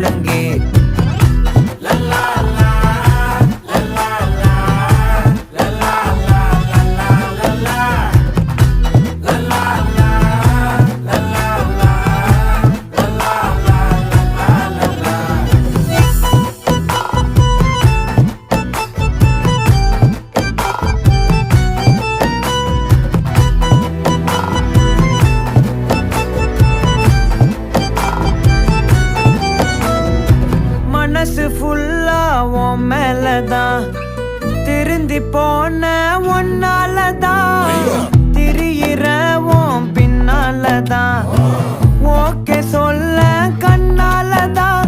ஒழுங்கே மனசு ஃபுல்லா உன் மேலதான் திருந்தி போன ஒன்னாலதான் திரியிற உன் பின்னாலதான் ஓகே சொல்ல கண்ணாலதான்